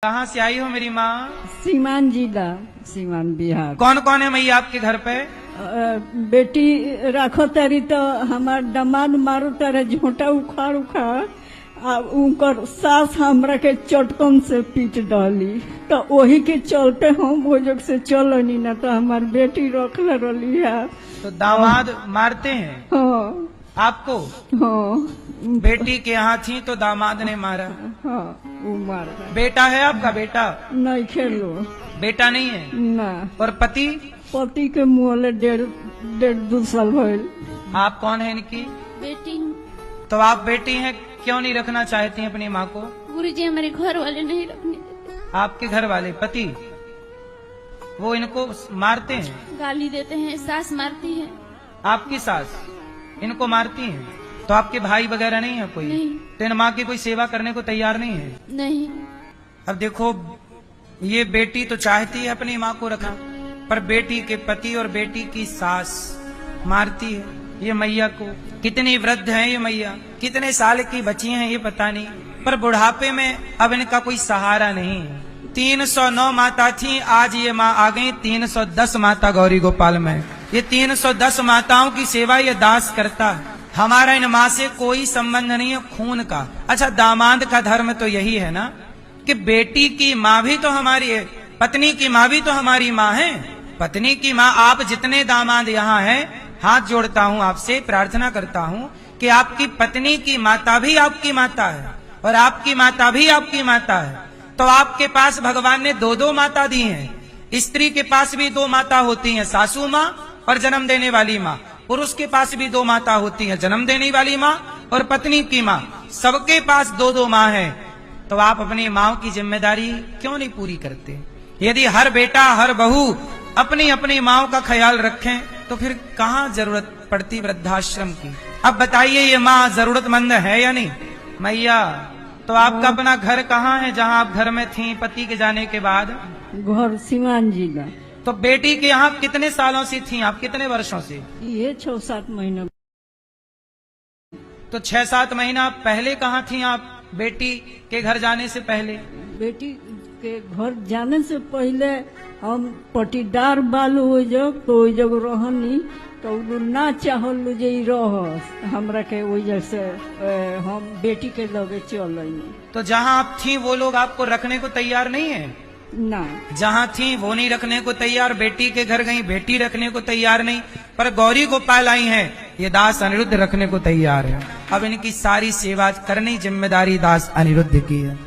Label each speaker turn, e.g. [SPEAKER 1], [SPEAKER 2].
[SPEAKER 1] कहाँ से आई हो मेरी माँ?
[SPEAKER 2] सीमान जिला, सीमान बिहार।
[SPEAKER 1] कौन कौन है मैया आपके घर पे?
[SPEAKER 2] बेटी रखो तारी तो हमार दमाद मारो तारे झोंटा उखाड़ उखाड़ आ उनकर सास हमरा के चटकन से पीट डाली तो वही के चलते हम वो जग से चलनी ना तो हमार बेटी रखले रही है।
[SPEAKER 1] तो दामाद मारते हैं
[SPEAKER 2] हाँ
[SPEAKER 1] आपको?
[SPEAKER 2] हाँ
[SPEAKER 1] बेटी के यहाँ थी तो दामाद ने मारा।
[SPEAKER 2] हाँ वो मार
[SPEAKER 1] बेटा है आपका? बेटा
[SPEAKER 2] नहीं खेलो
[SPEAKER 1] बेटा नहीं है
[SPEAKER 2] ना।
[SPEAKER 1] और पति?
[SPEAKER 2] पति के मुँह डेढ़ दो साल भइल।
[SPEAKER 1] आप कौन है इनकी?
[SPEAKER 3] बेटी।
[SPEAKER 1] तो आप बेटी हैं, क्यों नहीं रखना चाहती हैं अपनी माँ को?
[SPEAKER 3] गुरुजी हमारे घर वाले नहीं रखने देते।
[SPEAKER 1] आपके घर वाले पति वो इनको मारते हैं?
[SPEAKER 3] गाली देते हैं, सास मारती है।
[SPEAKER 1] आपकी सास इनको मारती हैं? तो आपके भाई वगैरह नहीं है कोई?
[SPEAKER 3] नहीं।
[SPEAKER 1] तो इन माँ की कोई सेवा करने को तैयार नहीं है?
[SPEAKER 3] नहीं।
[SPEAKER 1] अब देखो, ये बेटी तो चाहती है अपनी माँ को रखना, पर बेटी के पति और बेटी की सास मारती है ये मैया को। कितनी वृद्ध है ये मैया, कितने साल की बची हैं ये पता नहीं, पर बुढ़ापे में अब इनका कोई सहारा नहीं है। 309 माता थी, आज ये माँ आ गई 310 माता गौरी गोपाल में। ये 310 माताओं की सेवा ये दास करता है। हमारा इन माँ से कोई संबंध नहीं है खून का। अच्छा, दामाद का धर्म तो यही है ना कि बेटी की माँ भी तो हमारी है, पत्नी की माँ भी तो हमारी माँ है। पत्नी की माँ, आप जितने दामाद यहाँ हैं, हाथ जोड़ता हूँ आपसे, प्रार्थना करता हूँ कि आपकी पत्नी की माता भी आपकी माता है और आपकी माता भी आपकी माता है। तो आपके पास भगवान ने दो माता दी हैं। स्त्री के पास भी 2 माता होती हैं, सासू माँ और जन्म देने वाली माँ। पुरुष के पास भी 2 माता होती हैं, जन्म देने वाली माँ और पत्नी की माँ। सबके पास 2 माँ है। तो आप अपनी माँ की जिम्मेदारी क्यों नहीं पूरी करते? यदि हर बेटा हर बहू अपनी अपनी माँ का ख्याल रखें तो फिर कहाँ जरूरत पड़ती वृद्धाश्रम की? अब बताइए, ये माँ जरूरतमंद है या नहीं? मैया, तो आपका अपना घर कहाँ है जहाँ आप घर में थी पति के जाने के बाद?
[SPEAKER 2] घर सीमान जिला।
[SPEAKER 1] तो बेटी के यहाँ कितने सालों से थी आप, कितने वर्षों से?
[SPEAKER 2] ये 6-7 महीना।
[SPEAKER 1] तो 6-7 महीना पहले कहाँ थी आप, बेटी के घर जाने से पहले?
[SPEAKER 2] बेटी के घर जाने से पहले हम पटीदार बालू हो जब तो जब रहनी तो ना चाहल जे रह हमरा के वजह से हम बेटी के लगे चलनी।
[SPEAKER 1] तो जहाँ आप थी वो लोग आपको रखने को तैयार नहीं है?
[SPEAKER 2] ना,
[SPEAKER 1] जहाँ थी वो नहीं रखने को तैयार। बेटी के घर गई, बेटी रखने को तैयार नहीं, पर गौरी गोपाल आई है, ये दास अनिरुद्ध रखने को तैयार है। अब इनकी सारी सेवा करनी जिम्मेदारी दास अनिरुद्ध की है।